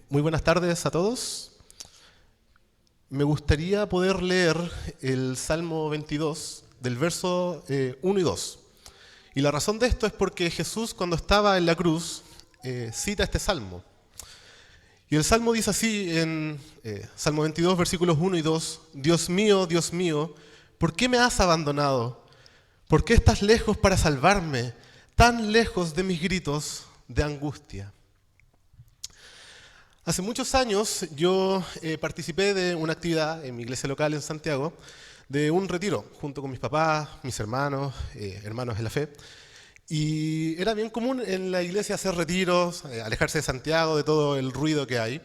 Muy buenas tardes a todos. Me gustaría poder leer el Salmo 22 del verso 1 y 2. Y la razón de esto es porque Jesús, cuando estaba en la cruz, cita este salmo. Y el salmo dice así en Salmo 22, versículos 1 y 2: Dios mío, ¿por qué me has abandonado? ¿Por qué estás lejos para salvarme, tan lejos de mis gritos de angustia? Hace muchos años yo participé de una actividad en mi iglesia local en Santiago, de un retiro, junto con mis papás, mis hermanos, hermanos en la fe. Y era bien común en la iglesia hacer retiros, alejarse de Santiago, de todo el ruido que hay,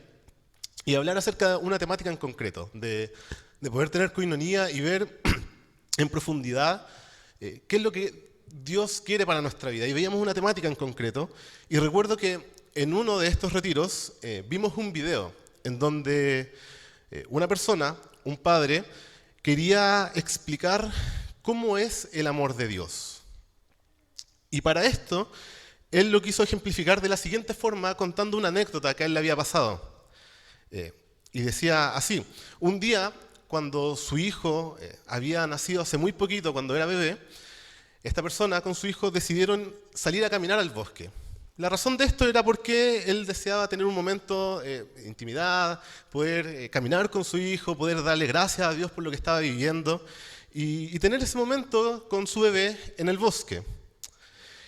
y hablar acerca de una temática en concreto, de poder tener coinonía y ver en profundidad qué es lo que Dios quiere para nuestra vida. Y veíamos una temática en concreto, y recuerdo que en uno de estos retiros vimos un video en donde una persona, un padre, quería explicar cómo es el amor de Dios. Y para esto, él lo quiso ejemplificar de la siguiente forma, contando una anécdota que a él le había pasado. Y decía así: un día, cuando su hijo había nacido hace muy poquito, cuando era bebé, esta persona con su hijo decidieron salir a caminar al bosque. La razón de esto era porque él deseaba tener un momento de intimidad, poder caminar con su hijo, poder darle gracias a Dios por lo que estaba viviendo y tener ese momento con su bebé en el bosque.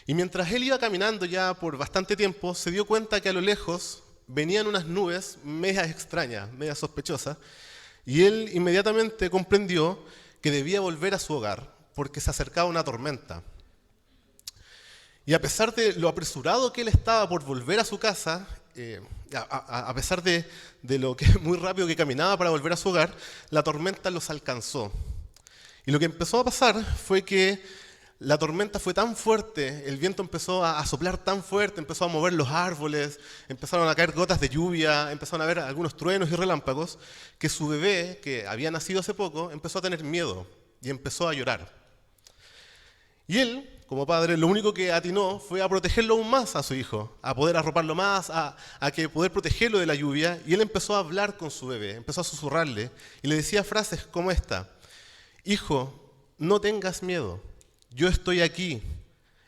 Y mientras él iba caminando ya por bastante tiempo, se dio cuenta que a lo lejos venían unas nubes medias extrañas, medias sospechosas, y él inmediatamente comprendió que debía volver a su hogar porque se acercaba una tormenta. Y a pesar de lo apresurado que él estaba por volver a su casa, a pesar de lo que muy rápido que caminaba para volver a su hogar, la tormenta los alcanzó. Y lo que empezó a pasar fue que la tormenta fue tan fuerte, el viento empezó a soplar tan fuerte, empezó a mover los árboles, empezaron a caer gotas de lluvia, empezaron a haber algunos truenos y relámpagos, que su bebé, que había nacido hace poco, empezó a tener miedo y empezó a llorar. Y él, como padre, lo único que atinó fue a protegerlo aún más a su hijo, a poder arroparlo más, a que poder protegerlo de la lluvia. Y él empezó a hablar con su bebé, empezó a susurrarle y le decía frases como esta: hijo, no tengas miedo, yo estoy aquí,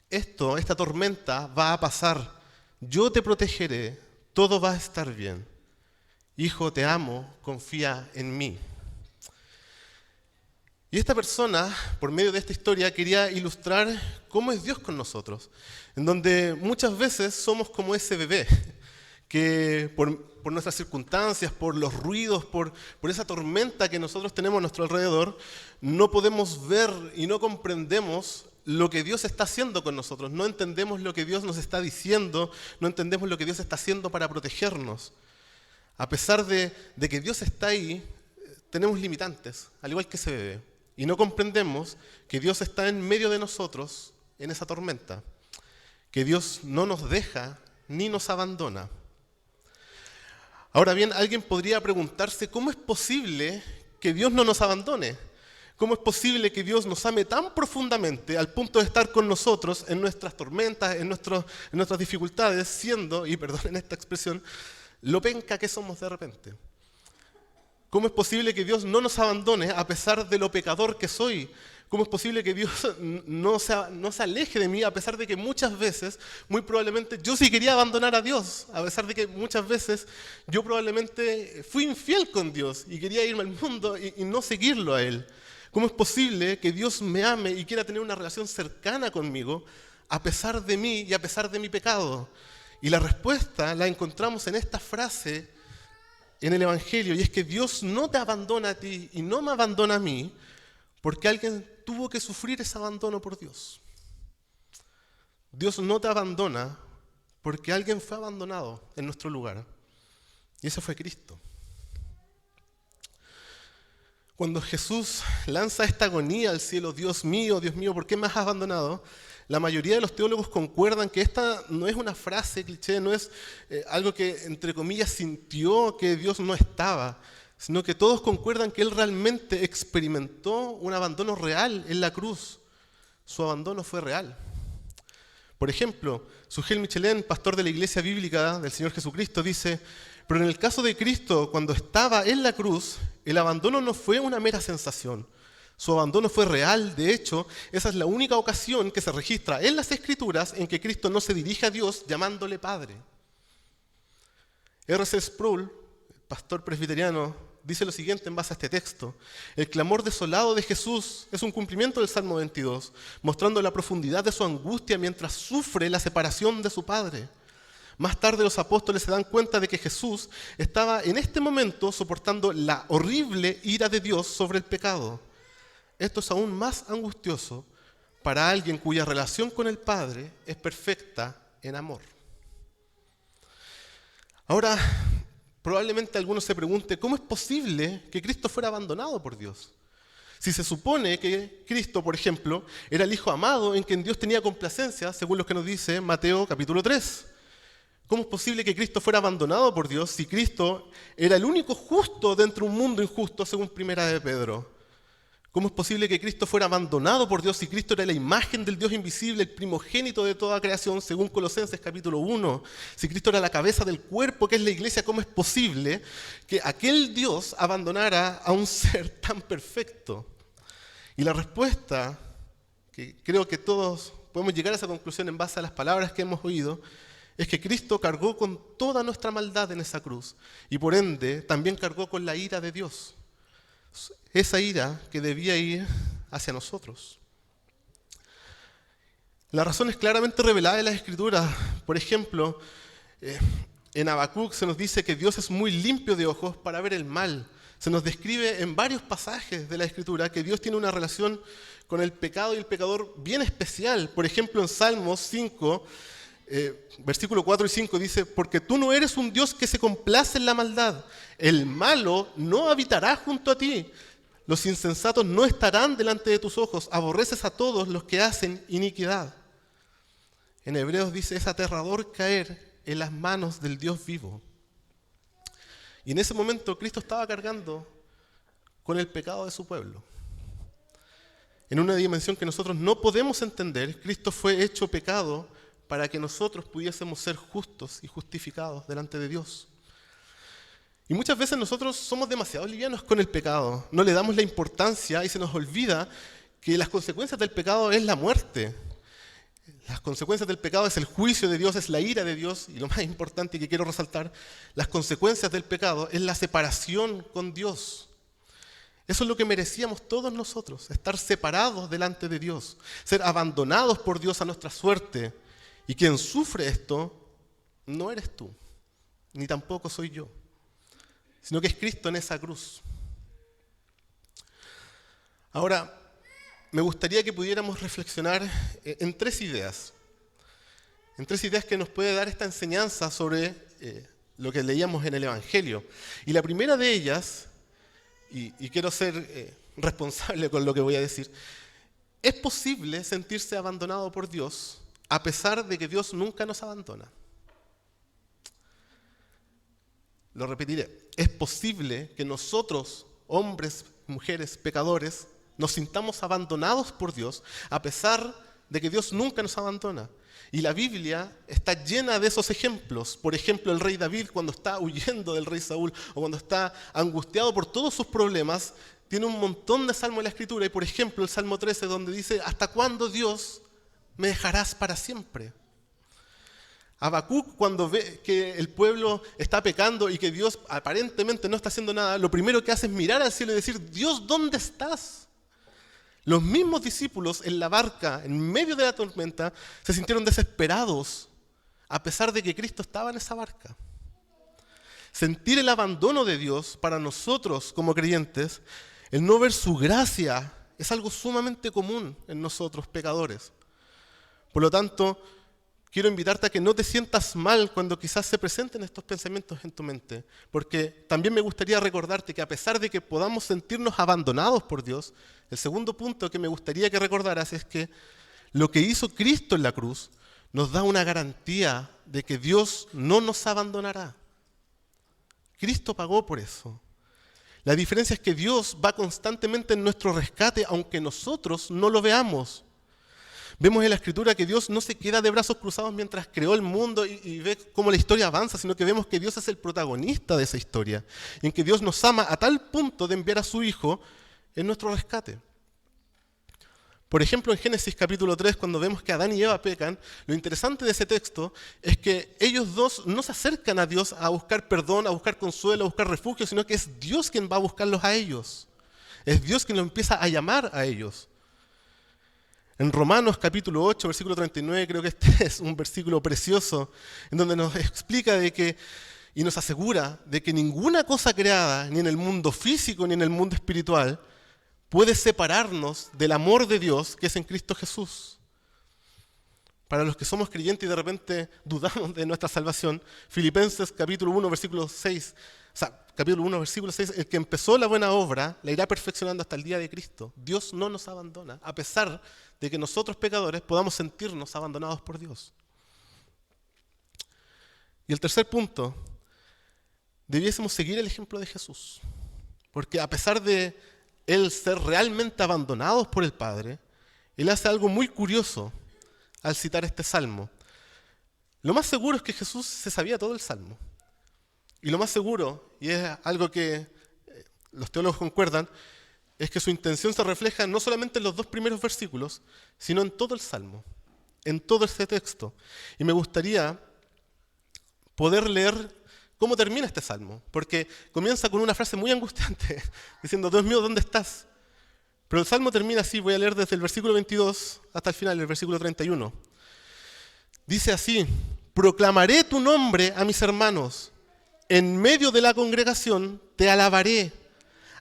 esta tormenta va a pasar, yo te protegeré, todo va a estar bien. Hijo, te amo, confía en mí. Y esta persona, por medio de esta historia, quería ilustrar cómo es Dios con nosotros, en donde muchas veces somos como ese bebé, que por nuestras circunstancias, por los ruidos, por esa tormenta que nosotros tenemos a nuestro alrededor, no podemos ver y no comprendemos lo que Dios está haciendo con nosotros, no entendemos lo que Dios nos está diciendo, no entendemos lo que Dios está haciendo para protegernos. A pesar de que Dios está ahí, tenemos limitantes, al igual que ese bebé. Y no comprendemos que Dios está en medio de nosotros en esa tormenta, que Dios no nos deja ni nos abandona. Ahora bien, alguien podría preguntarse: ¿cómo es posible que Dios no nos abandone? ¿Cómo es posible que Dios nos ame tan profundamente al punto de estar con nosotros en nuestras tormentas, en nuestras dificultades, siendo, y perdonen esta expresión, lo penca que somos de repente? ¿Cómo es posible que Dios no nos abandone a pesar de lo pecador que soy? ¿Cómo es posible que Dios no se aleje de mí a pesar de que muchas veces, muy probablemente, yo sí quería abandonar a Dios? A pesar de que muchas veces yo probablemente fui infiel con Dios y quería irme al mundo y no seguirlo a Él. ¿Cómo es posible que Dios me ame y quiera tener una relación cercana conmigo a pesar de mí y a pesar de mi pecado? Y la respuesta la encontramos en esta frase en el Evangelio, y es que Dios no te abandona a ti y no me abandona a mí porque alguien tuvo que sufrir ese abandono por Dios. Dios no te abandona porque alguien fue abandonado en nuestro lugar, y ese fue Cristo. Cuando Jesús lanza esta agonía al cielo: Dios mío, ¿por qué me has abandonado?, la mayoría de los teólogos concuerdan que esta no es una frase cliché, no es algo que, entre comillas, sintió que Dios no estaba, sino que todos concuerdan que Él realmente experimentó un abandono real en la cruz. Su abandono fue real. Por ejemplo, Sugel Michelén, pastor de la Iglesia Bíblica del Señor Jesucristo, dice: Pero en el caso de Cristo, cuando estaba en la cruz, el abandono no fue una mera sensación. Su abandono fue real. De hecho, esa es la única ocasión que se registra en las Escrituras en que Cristo no se dirige a Dios llamándole Padre. R.C. Sproul, pastor presbiteriano, dice lo siguiente en base a este texto: el clamor desolado de Jesús es un cumplimiento del Salmo 22, mostrando la profundidad de su angustia mientras sufre la separación de su Padre. Más tarde los apóstoles se dan cuenta de que Jesús estaba en este momento soportando la horrible ira de Dios sobre el pecado. Esto es aún más angustioso para alguien cuya relación con el Padre es perfecta en amor. Ahora, probablemente alguno se pregunte, ¿cómo es posible que Cristo fuera abandonado por Dios? Si se supone que Cristo, por ejemplo, era el Hijo amado en quien Dios tenía complacencia, según lo que nos dice Mateo capítulo 3. ¿Cómo es posible que Cristo fuera abandonado por Dios si Cristo era el único justo dentro de un mundo injusto, según Primera de Pedro? ¿Cómo es posible que Cristo fuera abandonado por Dios si Cristo era la imagen del Dios invisible, el primogénito de toda creación, según Colosenses capítulo 1? Si Cristo era la cabeza del cuerpo, que es la iglesia, ¿cómo es posible que aquel Dios abandonara a un ser tan perfecto? Y la respuesta, que creo que todos podemos llegar a esa conclusión en base a las palabras que hemos oído, es que Cristo cargó con toda nuestra maldad en esa cruz y por ende también cargó con la ira de Dios. Esa ira que debía ir hacia nosotros. La razón es claramente revelada en las Escrituras. Por ejemplo, en Habacuc se nos dice que Dios es muy limpio de ojos para ver el mal. Se nos describe en varios pasajes de la Escritura que Dios tiene una relación con el pecado y el pecador bien especial. Por ejemplo, en Salmos 5, versículo 4 y 5 dice: porque tú no eres un Dios que se complace en la maldad, el malo no habitará junto a ti, los insensatos no estarán delante de tus ojos, aborreces a todos los que hacen iniquidad. En Hebreos dice: es aterrador caer en las manos del Dios vivo. Y en ese momento Cristo estaba cargando con el pecado de su pueblo. En una dimensión que nosotros no podemos entender, Cristo fue hecho pecado para que nosotros pudiésemos ser justos y justificados delante de Dios. Y muchas veces nosotros somos demasiado livianos con el pecado, no le damos la importancia y se nos olvida que las consecuencias del pecado es la muerte. Las consecuencias del pecado es el juicio de Dios, es la ira de Dios, y lo más importante que quiero resaltar, las consecuencias del pecado es la separación con Dios. Eso es lo que merecíamos todos nosotros, estar separados delante de Dios, ser abandonados por Dios a nuestra suerte. Y quien sufre esto no eres tú, ni tampoco soy yo, sino que es Cristo en esa cruz. Ahora, me gustaría que pudiéramos reflexionar en tres ideas que nos puede dar esta enseñanza sobre lo que leíamos en el Evangelio. Y la primera de ellas, y quiero ser responsable con lo que voy a decir, ¿es posible sentirse abandonado por Dios a pesar de que Dios nunca nos abandona? Lo repetiré. Es posible que nosotros, hombres, mujeres, pecadores, nos sintamos abandonados por Dios a pesar de que Dios nunca nos abandona. Y la Biblia está llena de esos ejemplos. Por ejemplo, el rey David, cuando está huyendo del rey Saúl o cuando está angustiado por todos sus problemas, tiene un montón de salmos en la Escritura. Y por ejemplo, el Salmo 13, donde dice: ¿hasta cuándo, Dios, me dejarás para siempre? Habacuc, cuando ve que el pueblo está pecando y que Dios aparentemente no está haciendo nada, lo primero que hace es mirar al cielo y decir: Dios, ¿dónde estás? Los mismos discípulos en la barca, en medio de la tormenta, se sintieron desesperados, a pesar de que Cristo estaba en esa barca. Sentir el abandono de Dios para nosotros como creyentes, el no ver su gracia, es algo sumamente común en nosotros pecadores. Por lo tanto, quiero invitarte a que no te sientas mal cuando quizás se presenten estos pensamientos en tu mente, porque también me gustaría recordarte que a pesar de que podamos sentirnos abandonados por Dios, el segundo punto que me gustaría que recordaras es que lo que hizo Cristo en la cruz nos da una garantía de que Dios no nos abandonará. Cristo pagó por eso. La diferencia es que Dios va constantemente en nuestro rescate, aunque nosotros no lo veamos. Vemos en la Escritura que Dios no se queda de brazos cruzados mientras creó el mundo y ve cómo la historia avanza, sino que vemos que Dios es el protagonista de esa historia, y en que Dios nos ama a tal punto de enviar a su Hijo en nuestro rescate. Por ejemplo, en Génesis capítulo 3, cuando vemos que Adán y Eva pecan, lo interesante de ese texto es que ellos dos no se acercan a Dios a buscar perdón, a buscar consuelo, a buscar refugio, sino que es Dios quien va a buscarlos a ellos. Es Dios quien los empieza a llamar a ellos. En Romanos capítulo 8, versículo 39, creo que este es un versículo precioso, en donde nos explica y nos asegura de que ninguna cosa creada, ni en el mundo físico ni en el mundo espiritual, puede separarnos del amor de Dios que es en Cristo Jesús. Para los que somos creyentes y de repente dudamos de nuestra salvación, Filipenses capítulo 1, versículo 6, capítulo 1, versículo 6, el que empezó la buena obra la irá perfeccionando hasta el día de Cristo. Dios no nos abandona, a pesar de que nosotros pecadores podamos sentirnos abandonados por Dios. Y el tercer punto, debiésemos seguir el ejemplo de Jesús, porque a pesar de Él ser realmente abandonados por el Padre, Él hace algo muy curioso al citar este salmo. Lo más seguro es que Jesús se sabía todo el salmo. Y lo más seguro, y es algo que los teólogos concuerdan, es que su intención se refleja no solamente en los 2 primeros versículos, sino en todo el salmo, en todo este texto. Y me gustaría poder leer cómo termina este salmo, porque comienza con una frase muy angustiante, diciendo, Dios mío, ¿dónde estás? Pero el salmo termina así, voy a leer desde el versículo 22 hasta el final, el versículo 31. Dice así, proclamaré tu nombre a mis hermanos, en medio de la congregación te alabaré.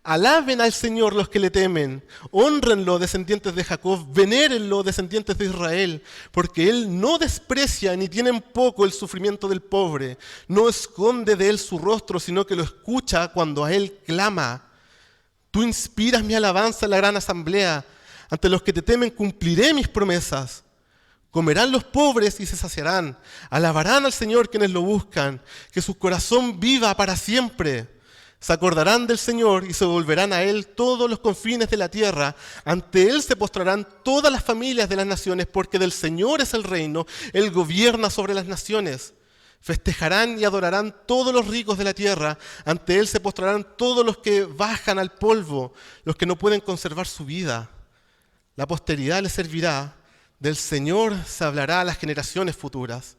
Alaben al Señor los que le temen, hónrenlo descendientes de Jacob, venérenlo descendientes de Israel, porque Él no desprecia ni tiene en poco el sufrimiento del pobre, no esconde de Él su rostro, sino que lo escucha cuando a Él clama. Tú inspiras mi alabanza en la gran asamblea, ante los que te temen cumpliré mis promesas. Comerán los pobres y se saciarán, alabarán al Señor quienes lo buscan, que su corazón viva para siempre. Se acordarán del Señor y se volverán a Él todos los confines de la tierra. Ante Él se postrarán todas las familias de las naciones, porque del Señor es el reino, Él gobierna sobre las naciones. Festejarán y adorarán todos los ricos de la tierra. Ante Él se postrarán todos los que bajan al polvo, los que no pueden conservar su vida. La posteridad le servirá, del Señor se hablará a las generaciones futuras.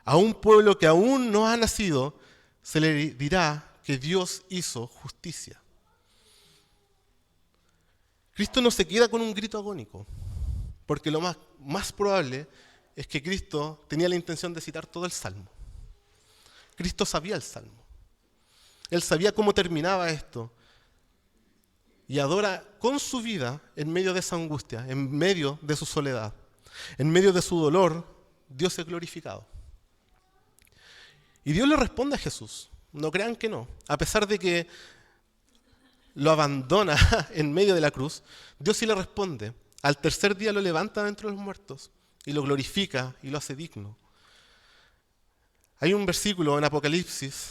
A un pueblo que aún no ha nacido, se le dirá que Dios hizo justicia. Cristo no se queda con un grito agónico, porque lo más probable es que Cristo tenía la intención de citar todo el Salmo. Cristo sabía el Salmo. Él sabía cómo terminaba esto. Y adora con su vida en medio de esa angustia, en medio de su soledad, en medio de su dolor, Dios es glorificado. Y Dios le responde a Jesús. No crean que no. A pesar de que lo abandona en medio de la cruz, Dios sí le responde. Al tercer día lo levanta de entre los muertos y lo glorifica y lo hace digno. Hay un versículo en Apocalipsis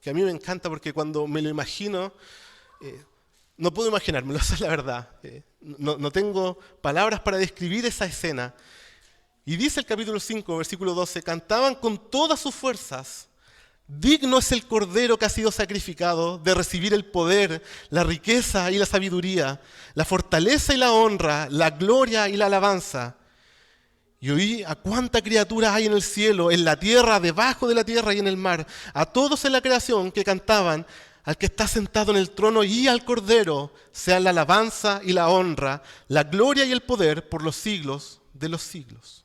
que a mí me encanta porque cuando me lo imagino, no puedo imaginármelo, esa es la verdad. No tengo palabras para describir esa escena. Y dice el capítulo 5, versículo 12, cantaban con todas sus fuerzas, digno es el Cordero que ha sido sacrificado de recibir el poder, la riqueza y la sabiduría, la fortaleza y la honra, la gloria y la alabanza. Y oí a cuánta criatura hay en el cielo, en la tierra, debajo de la tierra y en el mar, a todos en la creación que cantaban, al que está sentado en el trono y al Cordero, sean la alabanza y la honra, la gloria y el poder por los siglos de los siglos.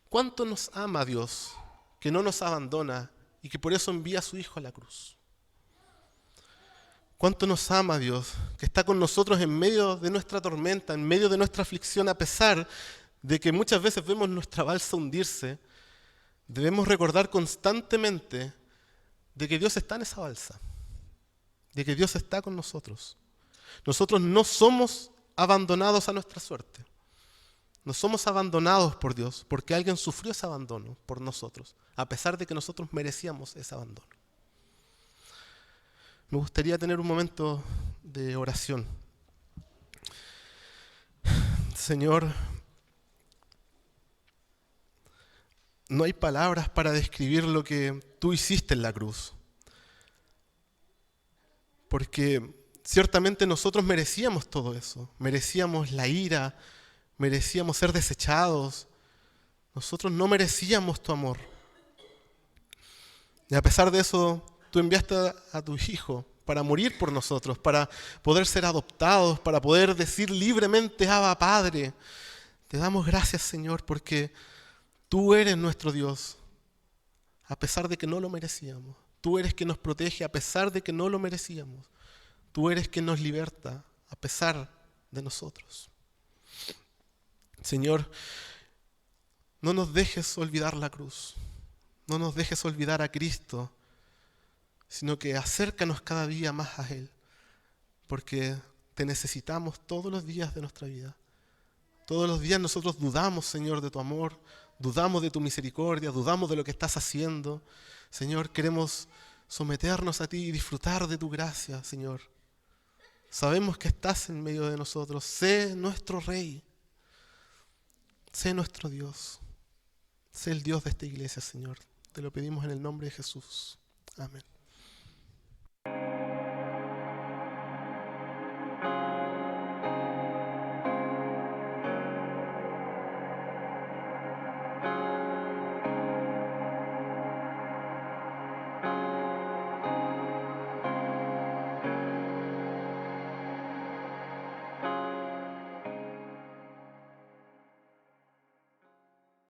¿Cuánto nos ama Dios, que no nos abandona y que por eso envía a su Hijo a la cruz? ¿Cuánto nos ama Dios, que está con nosotros en medio de nuestra tormenta, en medio de nuestra aflicción, a pesar de que muchas veces vemos nuestra balsa hundirse? Debemos recordar constantemente de que Dios está en esa balsa, de que Dios está con nosotros. Nosotros no somos abandonados a nuestra suerte. No somos abandonados por Dios porque alguien sufrió ese abandono por nosotros, a pesar de que nosotros merecíamos ese abandono. Me gustaría tener un momento de oración. Señor, no hay palabras para describir lo que tú hiciste en la cruz. Porque ciertamente nosotros merecíamos todo eso. Merecíamos la ira, merecíamos ser desechados. Nosotros no merecíamos tu amor. Y a pesar de eso, tú enviaste a tu Hijo para morir por nosotros, para poder ser adoptados, para poder decir libremente, Abba, Padre. Te damos gracias, Señor, porque tú eres nuestro Dios, a pesar de que no lo merecíamos. Tú eres quien nos protege a pesar de que no lo merecíamos. Tú eres quien nos liberta a pesar de nosotros. Señor, no nos dejes olvidar la cruz. No nos dejes olvidar a Cristo, sino que acércanos cada día más a Él, porque te necesitamos todos los días de nuestra vida. Todos los días nosotros dudamos, Señor, de tu amor, dudamos de tu misericordia, dudamos de lo que estás haciendo. Señor, queremos someternos a ti y disfrutar de tu gracia, Señor. Sabemos que estás en medio de nosotros. Sé nuestro Rey. Sé nuestro Dios. Sé el Dios de esta iglesia, Señor. Te lo pedimos en el nombre de Jesús. Amén.